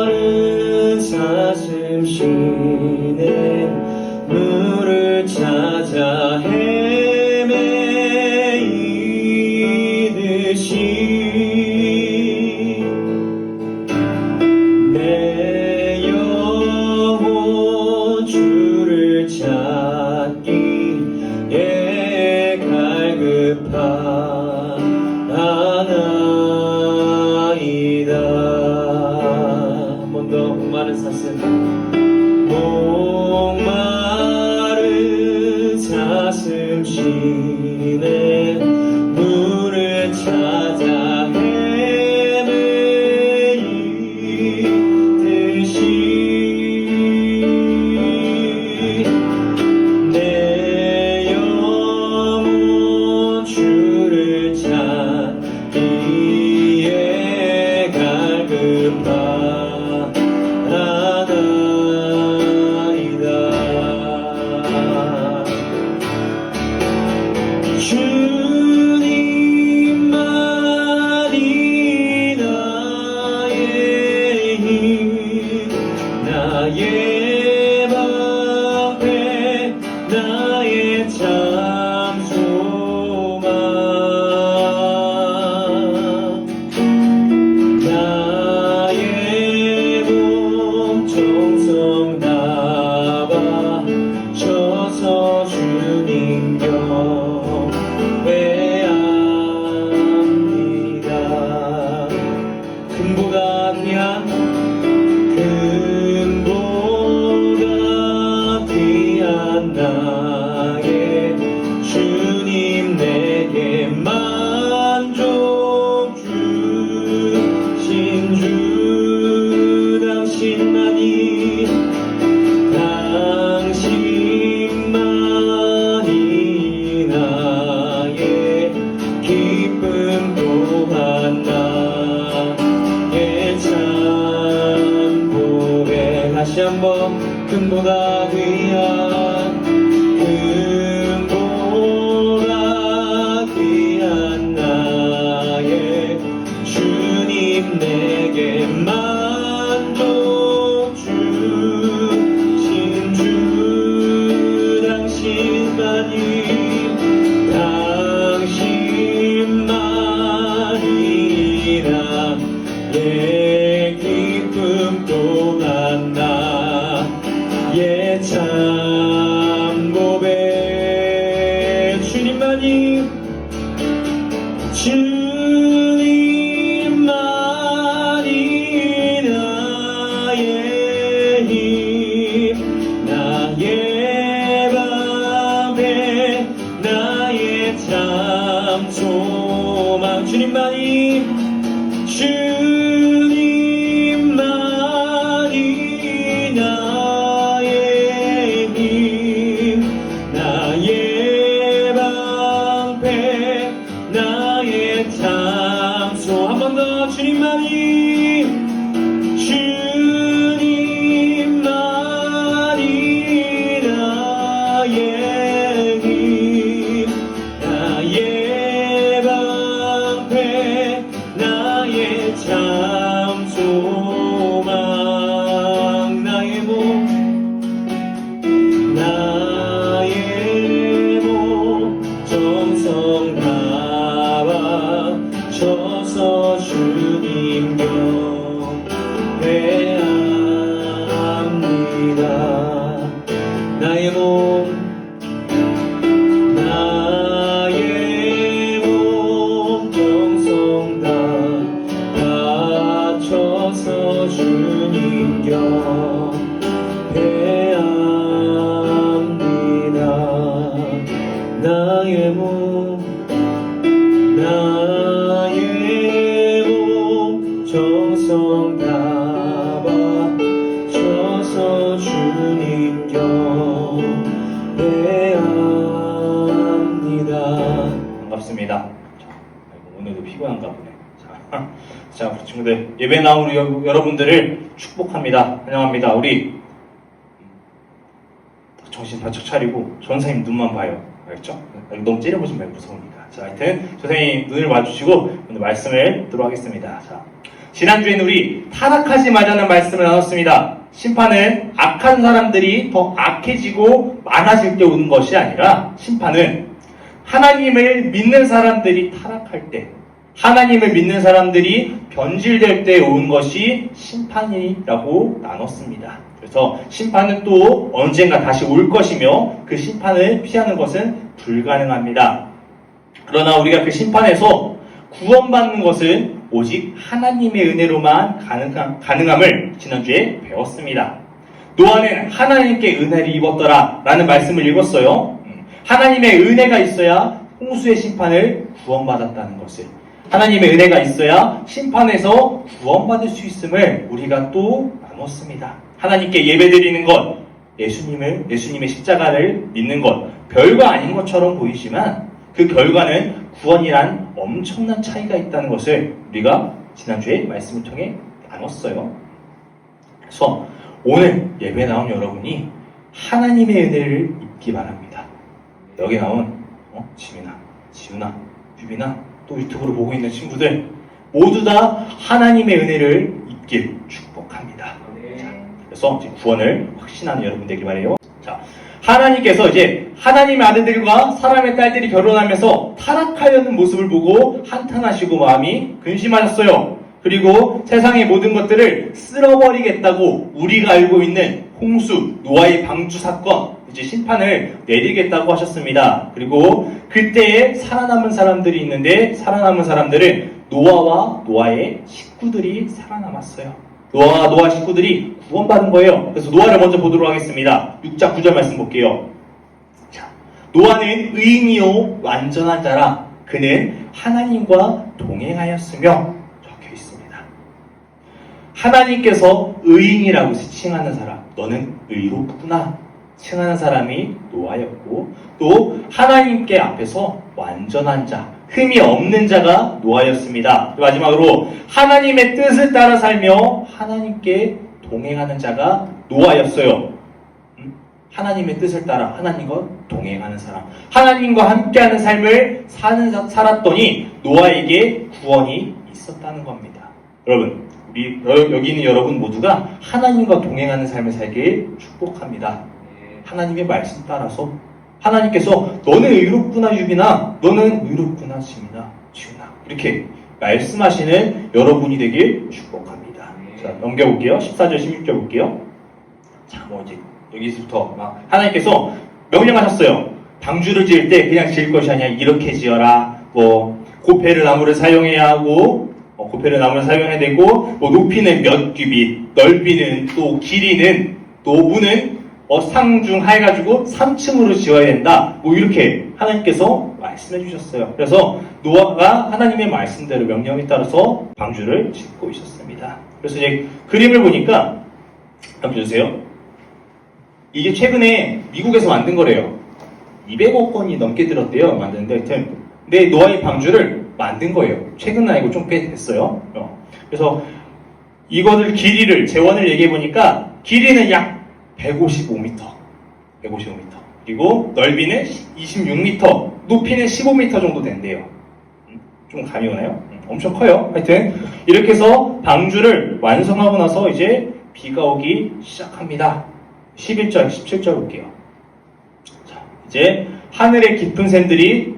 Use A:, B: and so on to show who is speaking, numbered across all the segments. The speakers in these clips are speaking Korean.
A: 목마른 사슴 쉬네 물을 찾아 헤매이듯이 내 영혼 주를 찾기에 갈급하나이다. 한 번 더. 목마른 사슴 목마른 사슴 쉬네 물을 찾아 헤매이듯이 내 영혼 주를 찾기에 갈급하나이다. 주님만이 나의 힘 나의 방패 나의 참 소망 나의 몸 정성 다 바쳐서 주님 경배합니다. 금보다 귀한 금보다 귀한 나의 주님 내게 만족 주신 주 당신만이 나의 기쁨 또한 나의 참 고백. 다시 한번. 금보다 귀한 금보다 귀한 나의 주님 내게 만족 주신 주 당신만이 나의 기쁨 또한 나의 참 고백. 주님만이 나의 힘 나의 방패 나의 참 소망. 주님만이 나의 힘 나의 방패 나의 참 소망. 한 번 더. 주님만이 나의 힘 나의 방패 나의 참 소망 나의 몸 정성 다 바쳐서 주님 경배합니다. 나의 몸 정성 다 바쳐서 주님 경배합니다. 나의 몸 정성 다 바쳐서 주님 경배합니다. 반갑습니다. 오늘도 피곤한가 보네. 자, 우리 친구들 예배 나온 우리 여러분들을 축복합니다. 환영합니다. 우리 정신 바짝 차리고 전사님 눈만 봐요. 알겠죠? 너무 째려보시면 많이 무서우니까. 자, 하여튼 선생님 눈을 마주치고 오늘 말씀을 듣도록 하겠습니다. 자, 지난주에는 우리 타락하지 말자는 말씀을 나눴습니다. 심판은 악한 사람들이 더 악해지고 많아질 때 오는 것이 아니라 심판은 하나님을 믿는 사람들이 타락할 때, 하나님을 믿는 사람들이 변질될 때 오는 것이 심판이라고 나눴습니다. 그래서 심판은 또 언젠가 다시 올 것이며 그 심판을 피하는 것은 불가능합니다. 그러나 우리가 그 심판에서 구원받는 것은 오직 하나님의 은혜로만 가능함을 지난주에 배웠습니다. 노아는 하나님께 은혜를 입었더라 라는 말씀을 읽었어요. 하나님의 은혜가 있어야 홍수의 심판을 구원받았다는 것을, 하나님의 은혜가 있어야 심판에서 구원받을 수 있음을 우리가 또 나눴습니다. 하나님께 예배드리는 것, 예수님의 십자가를 믿는 것, 별거 아닌 것처럼 보이지만 그 결과는 구원이란 엄청난 차이가 있다는 것을 우리가 지난주에 말씀을 통해 나눴어요. 그래서 오늘 예배 나온 여러분이 하나님의 은혜를 입기 바랍니다. 여기 나온 지민아, 지훈아, 유빈아, 또 유튜브로 보고 있는 친구들 모두 다 하나님의 은혜를 입길 축복합니다. 자, 그래서 이제 구원을 확신하는 여러분 되길 바래요. 자, 하나님께서 이제 하나님의 아들들과 사람의 딸들이 결혼하면서 타락하려는 모습을 보고 한탄하시고 마음이 근심하셨어요. 그리고 세상의 모든 것들을 쓸어버리겠다고 우리가 알고 있는 홍수, 노아의 방주 사건, 이제 심판을 내리겠다고 하셨습니다. 그리고 그때에 살아남은 사람들이 있는데 살아남은 사람들은 노아와 노아의 식구들이 살아남았어요. 노아와 노아 식구들이 구원받은 거예요. 그래서 노아를 먼저 보도록 하겠습니다. 6장 9절 말씀 볼게요. 자, 노아는 의인이요 완전한 자라 그는 하나님과 동행하였으며 적혀 있습니다. 하나님께서 의인이라고 칭하는 사람, 너는 의롭구나 칭하는 사람이 노아였고, 또 하나님께 앞에서 완전한 자, 흠이 없는 자가 노아였습니다. 마지막으로 하나님의 뜻을 따라 살며 하나님께 동행하는 자가 노아였어요. 하나님의 뜻을 따라 하나님과 동행하는 사람, 하나님과 함께하는 삶을 살았더니 노아에게 구원이 있었다는 겁니다. 여러분, 여기 있는 여러분 모두가 하나님과 동행하는 삶을 살길 축복합니다. 하나님의 말씀 따라서 하나님께서 너는 의롭구나 유빈아, 너는 의롭구나 지민아, 지훈아 이렇게 말씀하시는 여러분이 되길 축복합니다. 자, 넘겨볼게요. 14절 16절 볼게요. 자, 이제 여기서부터 막 하나님께서 명령하셨어요. 방주를 지을 때 그냥 지을 것이 아니라 이렇게 지어라. 고페르 나무를 사용해야 하고, 고페르 나무를 사용해야 되고, 높이는 몇 규빗, 넓이는 또 길이는 또 문은 상중해가지고 3층으로 지어야 된다. 이렇게 하나님께서 말씀해 주셨어요. 그래서 노아가 하나님의 말씀대로 명령에 따라서 방주를 짓고 있었습니다. 그래서 이제 그림을 보니까 한번 주세요. 이게 최근에 미국에서 만든 거래요. 200억 원이 넘게 들었대요. 만드는데 하여튼 근데 노아의 방주를 만든 거예요. 최근은 아니고 좀 꽤 됐어요. 그래서 이거를 길이를 재원을 얘기해 보니까 길이는 약 155m. 그리고 넓이는 26m, 높이는 15m 정도 된대요. 좀 감이 오나요? 엄청 커요. 하여튼 이렇게 해서 방주를 완성하고 나서 이제 비가 오기 시작합니다. 11절, 17절 볼게요. 자, 이제 하늘의 깊은 샘들이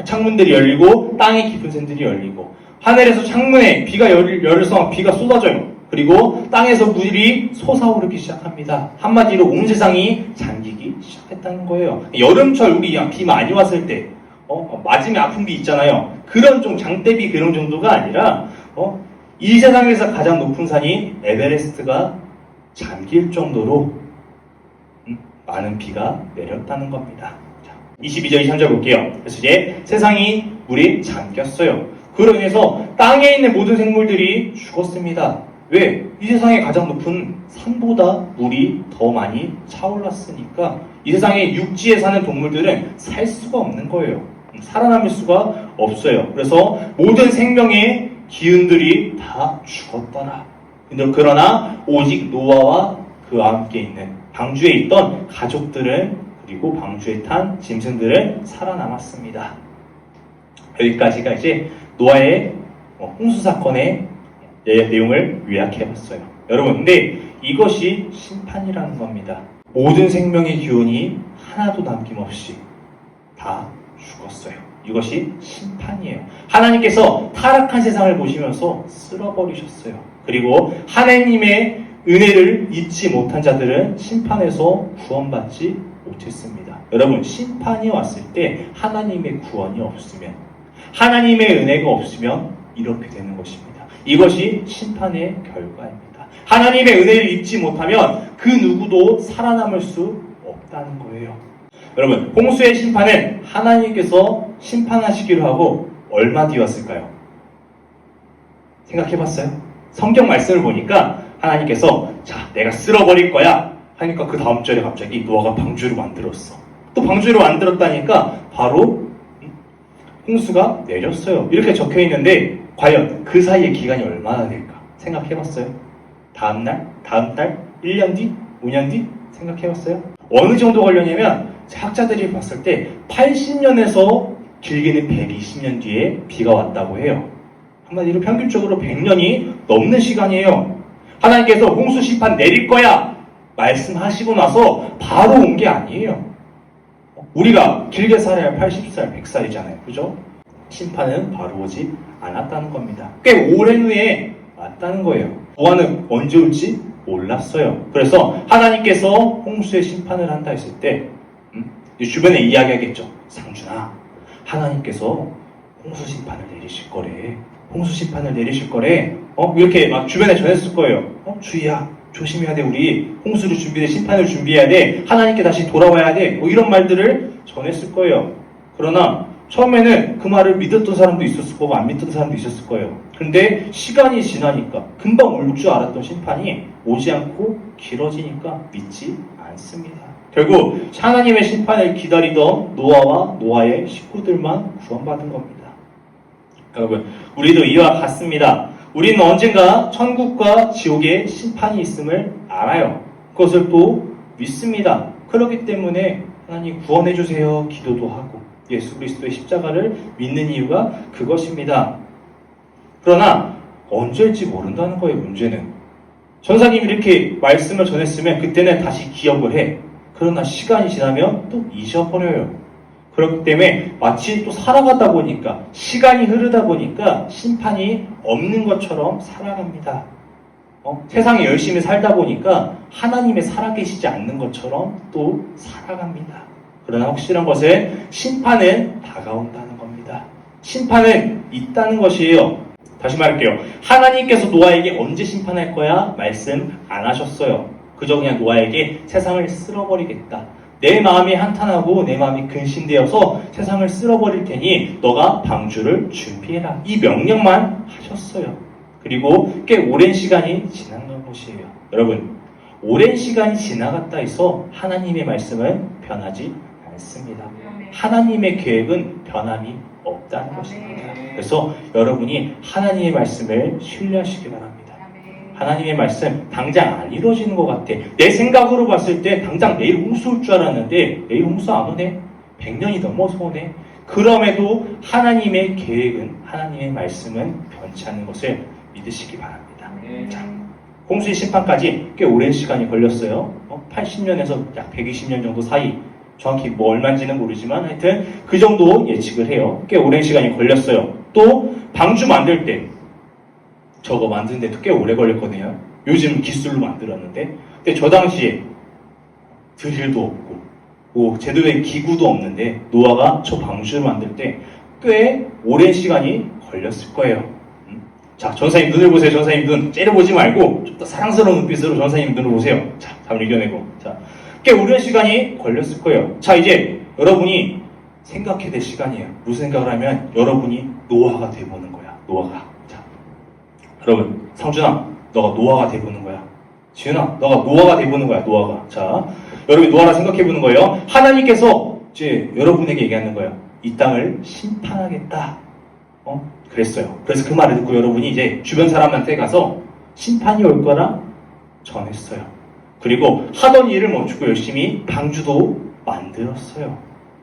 A: 창문들이 열리고 땅의 깊은 샘들이 열리고 하늘에서 창문에 비가 열려서 비가 쏟아져요. 그리고 땅에서 물이 솟아오르기 시작합니다. 한마디로 온 세상이 잠기기 시작했다는 거예요. 여름철 우리 비 많이 왔을 때 맞으면 아픈 비 있잖아요. 그런 좀 장대비 그런 정도가 아니라 이 세상에서 가장 높은 산이 에베레스트가 잠길 정도로 많은 비가 내렸다는 겁니다. 자, 22절 23절 볼게요. 그래서 이제 세상이 물이 잠겼어요. 그로 인해서 땅에 있는 모든 생물들이 죽었습니다. 왜? 이 세상의 가장 높은 산보다 물이 더 많이 차올랐으니까 이 세상에 육지에 사는 동물들은 살 수가 없는 거예요. 살아남을 수가 없어요. 그래서 모든 생명의 기운들이 다 죽었더라. 그러나 오직 노아와 그와 함께 있는 방주에 있던 가족들은 그리고 방주에 탄 짐승들은 살아남았습니다. 여기까지가 이제 노아의 홍수 사건의 내용을 요약해봤어요. 여러분, 근데 이것이 심판이라는 겁니다. 모든 생명의 기운이 하나도 남김없이 다 죽었어요. 이것이 심판이에요. 하나님께서 타락한 세상을 보시면서 쓸어버리셨어요. 그리고 하나님의 은혜를 잊지 못한 자들은 심판에서 구원받지 못했습니다. 여러분, 심판이 왔을 때 하나님의 구원이 없으면, 하나님의 은혜가 없으면 이렇게 되는 것입니다. 이것이 심판의 결과입니다. 하나님의 은혜를 잊지 못하면 그 누구도 살아남을 수 없다는 거예요. 여러분, 홍수의 심판은 하나님께서 심판하시기로 하고 얼마 뒤였을까요? 생각해봤어요? 성경 말씀을 보니까 하나님께서 자, 내가 쓸어버릴 거야 하니까 그 다음 절에 갑자기 노아가 방주를 만들었어. 또 방주를 만들었다니까 바로 홍수가 내렸어요. 이렇게 적혀있는데 과연 그 사이의 기간이 얼마나 될까? 생각해봤어요? 다음 날? 다음 달? 1년 뒤? 5년 뒤? 생각해봤어요? 어느 정도 걸렸냐면 학자들이 봤을 때 80년에서 길게는 120년 뒤에 비가 왔다고 해요. 한마디로 평균적으로 100년이 넘는 시간이에요. 하나님께서 홍수 심판 내릴 거야 말씀하시고 나서 바로 온 게 아니에요. 우리가 길게 살아야 80살, 100살이잖아요. 그죠? 심판은 바로 오지 않았다는 겁니다. 꽤 오랜 후에 왔다는 거예요. 노아는 언제 올지 몰랐어요. 그래서 하나님께서 홍수의 심판을 한다 했을 때 주변에 이야기하겠죠. 상준아, 하나님께서 홍수 심판을 내리실 거래. 홍수 심판을 내리실 거래. 이렇게 막 주변에 전했을 거예요. 주희야, 조심해야 돼. 우리 홍수를 준비해, 심판을 준비해야 돼. 하나님께 다시 돌아와야 돼. 이런 말들을 전했을 거예요. 그러나 처음에는 그 말을 믿었던 사람도 있었을 거고 안 믿던 사람도 있었을 거예요. 그런데 시간이 지나니까 금방 올 줄 알았던 심판이 오지 않고 길어지니까 믿지 않습니다. 결국 하나님의 심판을 기다리던 노아와 노아의 식구들만 구원받은 겁니다. 여러분, 우리도 이와 같습니다. 우리는 언젠가 천국과 지옥의 심판이 있음을 알아요. 그것을 또 믿습니다. 그렇기 때문에 하나님 구원해 주세요 기도도 하고 예수 그리스도의 십자가를 믿는 이유가 그것입니다. 그러나 언제일지 모른다는 거예요. 문제는 전사님이 이렇게 말씀을 전했으면 그때는 다시 기억을 해. 그러나 시간이 지나면 또 잊어버려요. 그렇기 때문에 마치 또 살아가다 보니까 시간이 흐르다 보니까 심판이 없는 것처럼 살아갑니다. 세상에 열심히 살다 보니까 하나님의 살아계시지 않는 것처럼 또 살아갑니다. 그러나 확실한 것은 심판은 다가온다는 겁니다. 심판은 있다는 것이에요. 다시 말할게요. 하나님께서 노아에게 언제 심판할 거야? 말씀 안 하셨어요. 그저 그냥 노아에게 세상을 쓸어버리겠다. 내 마음이 한탄하고 내 마음이 근심되어서 세상을 쓸어버릴 테니 너가 방주를 준비해라. 이 명령만 하셨어요. 그리고 꽤 오랜 시간이 지난 것이에요. 여러분, 오랜 시간이 지나갔다 해서 하나님의 말씀은 변하지 않습니다. 하나님의 계획은 변함이 없다는 것입니다. 그래서 여러분이 하나님의 말씀을 신뢰하시기 바랍니다. 하나님의 말씀 당장 안 이루어지는 것 같아. 내 생각으로 봤을 때 당장 내일 홍수 올 줄 알았는데 내일 홍수 안 오네. 100년이 넘어서 오네. 그럼에도 하나님의 계획은, 하나님의 말씀은 변치 않는 것을 믿으시기 바랍니다. 자, 홍수의 심판까지 꽤 오랜 시간이 걸렸어요. 80년에서 약 120년 정도 사이. 정확히 뭐 얼마인지는 모르지만 하여튼 그 정도 예측을 해요. 꽤 오랜 시간이 걸렸어요. 또 방주 만들 때 저거 만드는데도 꽤 오래 걸렸거든요. 요즘 기술로 만들었는데 근데 저 당시에 드릴도 없고 뭐 제대로의 기구도 없는데 노아가 저 방주를 만들 때 꽤 오랜 시간이 걸렸을 거예요. 자, 전사님 눈을 보세요. 전사님 눈 째려보지 말고 좀 더 사랑스러운 눈빛으로 전사님 눈을 보세요. 자, 답을 이겨내고. 자, 꽤 오랜 시간이 걸렸을 거예요. 자, 이제 여러분이 생각해야 될 시간이에요. 무슨 생각을 하면 여러분이 노아가 돼보는 거야. 노아가. 자, 여러분, 상준아, 너가 노아가 돼보는 거야. 지은아, 너가 노아가 돼보는 거야. 노아가. 자, 여러분이 노아라 생각해보는 거예요. 하나님께서 이제 여러분에게 얘기하는 거예요. 이 땅을 심판하겠다. 그랬어요. 그래서 그 말을 듣고 여러분이 이제 주변 사람한테 가서 심판이 올 거라 전했어요. 그리고 하던 일을 멈추고 열심히 방주도 만들었어요.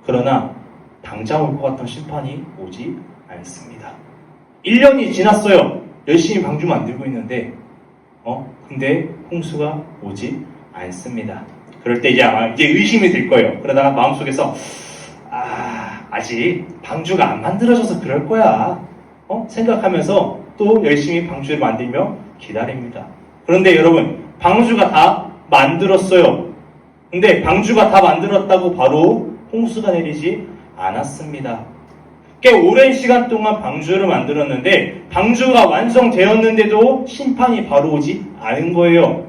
A: 그러나 당장 올 것 같던 심판이 오지 않습니다. 1년이 지났어요. 열심히 방주 만들고 있는데 근데 홍수가 오지 않습니다. 그럴 때 이제 의심이 들 거예요. 그러다가 마음속에서 아직 방주가 안 만들어져서 그럴 거야. 생각하면서 또 열심히 방주를 만들며 기다립니다. 그런데 여러분, 방주가 다 만들었어요. 근데 방주가 다 만들었다고 바로 홍수가 내리지 않았습니다. 꽤 오랜 시간 동안 방주를 만들었는데 방주가 완성되었는데도 심판이 바로 오지 않은 거예요.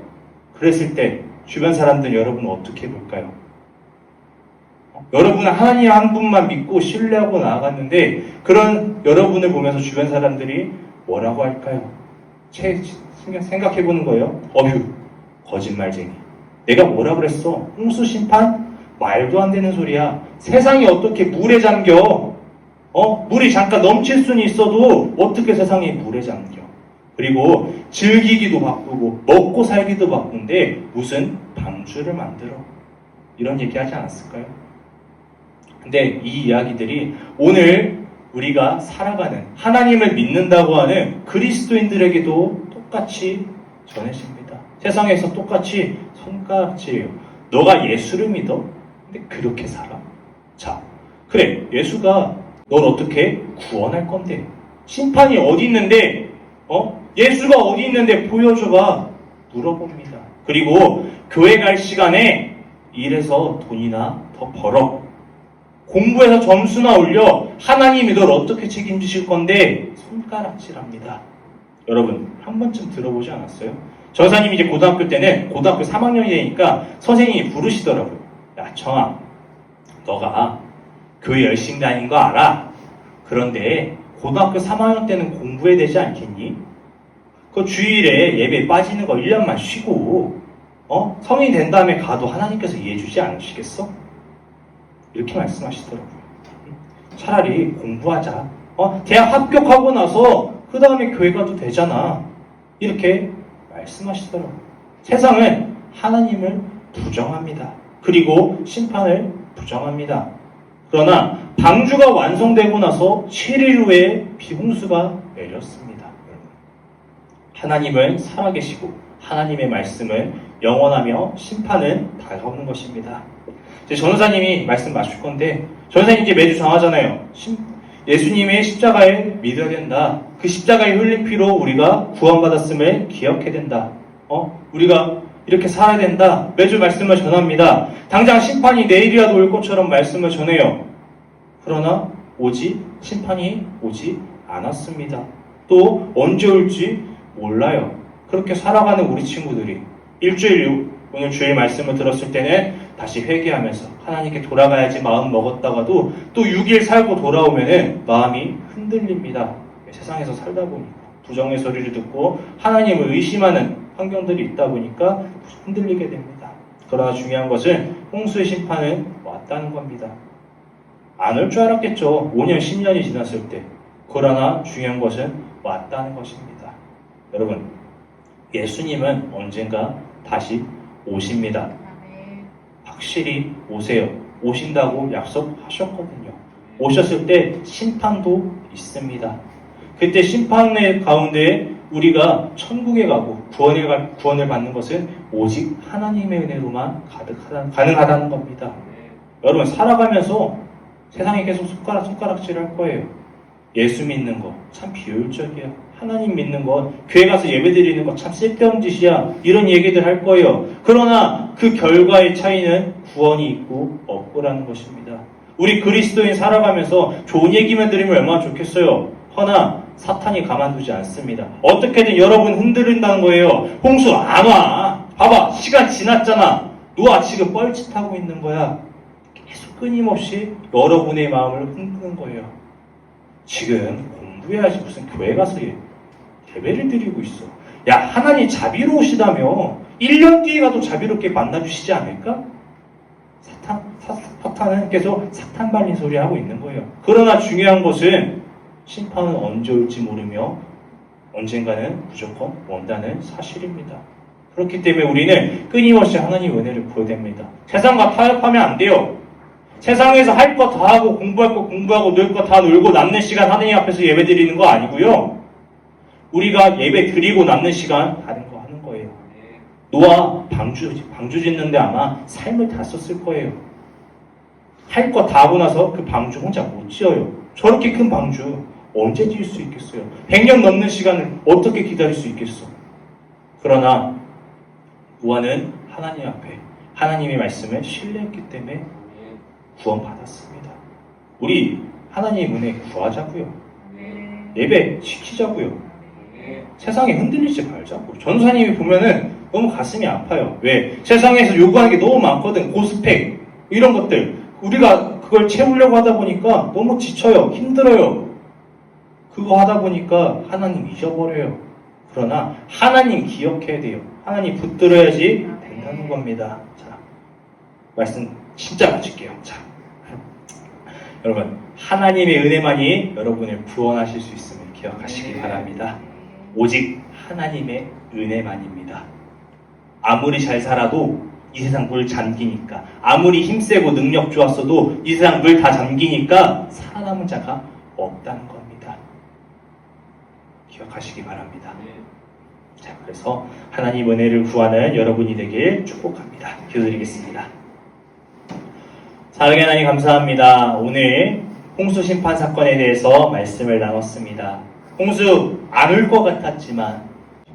A: 그랬을 때 주변 사람들 여러분은 어떻게 볼까요? 여러분은 하나님 한 분만 믿고 신뢰하고 나아갔는데 그런 여러분을 보면서 주변 사람들이 뭐라고 할까요? 생각해보는 거예요. 어휴, 거짓말쟁이. 내가 뭐라 그랬어? 홍수 심판? 말도 안 되는 소리야. 세상이 어떻게 물에 잠겨? 물이 잠깐 넘칠 수는 있어도 어떻게 세상이 물에 잠겨? 그리고 즐기기도 바쁘고 먹고 살기도 바쁜데 무슨 방주를 만들어? 이런 얘기 하지 않았을까요? 근데 이 이야기들이 오늘 우리가 살아가는 하나님을 믿는다고 하는 그리스도인들에게도 똑같이 전해집니다. 세상에서 똑같이 손가락질이에요. 너가 예수를 믿어? 근데 그렇게 살아? 자, 그래, 예수가 널 어떻게 구원할 건데? 심판이 어디 있는데? 예수가 어디 있는데 보여줘봐. 물어봅니다. 그리고 교회 갈 시간에 일해서 돈이나 더 벌어. 공부해서 점수나 올려. 하나님이 널 어떻게 책임지실 건데? 손가락질합니다. 여러분, 한 번쯤 들어보지 않았어요? 전사님이 이제 고등학교 때는 고등학교 3학년이 되니까 선생님이 부르시더라고요. 야, 청아, 너가 교회 열심히 다닌 거 알아? 그런데 고등학교 3학년 때는 공부해야 되지 않겠니? 그 주일에 예배 빠지는 거 1년만 쉬고 성인이 된 다음에 가도 하나님께서 이해해 주지 않으시겠어? 이렇게 말씀하시더라고요. 차라리 공부하자. 대학 합격하고 나서 그 다음에 교회 가도 되잖아. 이렇게 말씀하시더라고요. 세상은 하나님을 부정합니다. 그리고 심판을 부정합니다. 그러나 방주가 완성되고 나서 7일 후에 비홍수가 내렸습니다. 하나님은 살아계시고 하나님의 말씀은 영원하며 심판은 다가오는 것입니다. 이제 전도사님이 말씀 마실 건데 전도사님 이제 매주 정하잖아요. 예수님의 십자가에 믿어야 된다. 그 십자가의 흘린 피로 우리가 구원받았음을 기억해야 된다. 우리가 이렇게 살아야 된다. 매주 말씀을 전합니다. 당장 심판이 내일이라도 올 것처럼 말씀을 전해요. 그러나 심판이 오지 않았습니다. 또 언제 올지 몰라요. 그렇게 살아가는 우리 친구들이 일주일 오늘 주일 말씀을 들었을 때는 다시 회개하면서 하나님께 돌아가야지 마음 먹었다가도 또 6일 살고 돌아오면은 마음이 흔들립니다. 세상에서 살다 보니까 부정의 소리를 듣고 하나님을 의심하는 환경들이 있다 보니까 흔들리게 됩니다. 그러나 중요한 것은 홍수의 심판은 왔다는 겁니다. 안 올 줄 알았겠죠. 5년, 10년이 지났을 때. 그러나 중요한 것은 왔다는 것입니다. 여러분, 예수님은 언젠가 다시 오십니다. 확실히 오세요. 오신다고 약속하셨거든요. 오셨을 때 심판도 있습니다. 그때 심판의 가운데 우리가 천국에 가고 구원을 받는 것은 오직 하나님의 은혜로만 가능하다는 겁니다. 여러분, 살아가면서 세상에 계속 손가락질 할 거예요. 예수 믿는 거 참 비효율적이야. 하나님 믿는 거, 교회 가서 예배 드리는 거 참 쓸데없는 짓이야. 이런 얘기들 할 거예요. 그러나 그 결과의 차이는 구원이 있고 없고라는 것입니다. 우리 그리스도인 살아가면서 좋은 얘기만 들으면 얼마나 좋겠어요. 허나 사탄이 가만두지 않습니다. 어떻게든 여러분 흔들린다는 거예요. 홍수 안 와. 봐봐, 시간 지났잖아. 너와 지금 뻘짓하고 있는 거야. 계속 끊임없이 여러분의 마음을 흔드는 거예요. 지금 공부해야지 무슨 교회 가서 예배를 드리고 있어. 야, 하나님 자비로우시다며 1년 뒤에 가도 자비롭게 만나주시지 않을까? 사탄은 계속 사탄 발린 소리 하고 있는 거예요. 그러나 중요한 것은 심판은 언제 올지 모르며 언젠가는 무조건 온다는 사실입니다. 그렇기 때문에 우리는 끊임없이 하나님의 은혜를 구해야 됩니다. 세상과 타협하면 안 돼요. 세상에서 할 거 다 하고 공부할 거 공부하고 놀 거 다 놀고 남는 시간 하느님 앞에서 예배 드리는 거 아니고요. 우리가 예배 드리고 남는 시간 다른 거 하는 거예요. 노아 방주 짓는데 아마 삶을 다 썼을 거예요. 할 거 다 하고 나서 그 방주 혼자 못 지어요. 저렇게 큰 방주 언제 지을 수 있겠어요? 100년 넘는 시간을 어떻게 기다릴 수 있겠어? 그러나 노아는 하나님 앞에 하나님의 말씀을 신뢰했기 때문에 구원받았습니다. 우리 하나님 은혜 구하자고요. 예배 지키자고요. 세상에 흔들리지 말자고. 전도사님이 보면은 너무 가슴이 아파요. 왜? 세상에서 요구하는 게 너무 많거든. 고스펙 이런 것들 우리가 그걸 채우려고 하다 보니까 너무 지쳐요. 힘들어요. 그거 하다 보니까 하나님 잊어버려요. 그러나 하나님 기억해야 돼요. 하나님 붙들어야지 된다는 겁니다. 자, 말씀 진짜 마칠게요. 자, 여러분 하나님의 은혜만이 여러분을 구원하실 수 있음을 기억하시기 바랍니다. 오직 하나님의 은혜만입니다. 아무리 잘 살아도 이 세상 물 잠기니까, 아무리 힘세고 능력 좋았어도 이 세상 물 다 잠기니까 살아남은 자가 없다는 겁니다. 기억하시기 바랍니다. 자, 그래서 하나님 은혜를 구하는 여러분이 되길 축복합니다. 기도드리겠습니다. 사랑의 하나님 감사합니다. 오늘 홍수 심판 사건에 대해서 말씀을 나눴습니다. 홍수 안 올 것 같았지만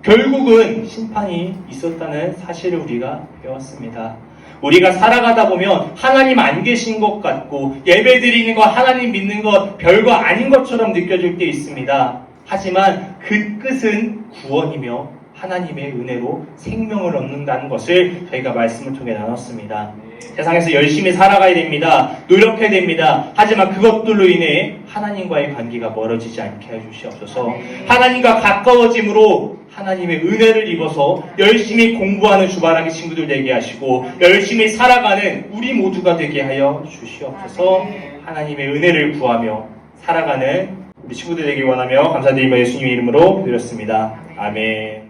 A: 결국은 심판이 있었다는 사실을 우리가 배웠습니다. 우리가 살아가다 보면 하나님 안 계신 것 같고 예배 드리는 것, 하나님 믿는 것 별거 아닌 것처럼 느껴질 때 있습니다. 하지만 그 끝은 구원이며 하나님의 은혜로 생명을 얻는다는 것을 저희가 말씀을 통해 나눴습니다. 세상에서 열심히 살아가야 됩니다. 노력해야 됩니다. 하지만 그것들로 인해 하나님과의 관계가 멀어지지 않게 해주시옵소서. 하나님과 가까워짐으로 하나님의 은혜를 입어서 열심히 공부하는 주바라기 친구들 되게 하시고 열심히 살아가는 우리 모두가 되게 하여 주시옵소서. 하나님의 은혜를 구하며 살아가는 우리 친구들 되길 원하며 감사드리며 예수님의 이름으로 드렸습니다. 아멘.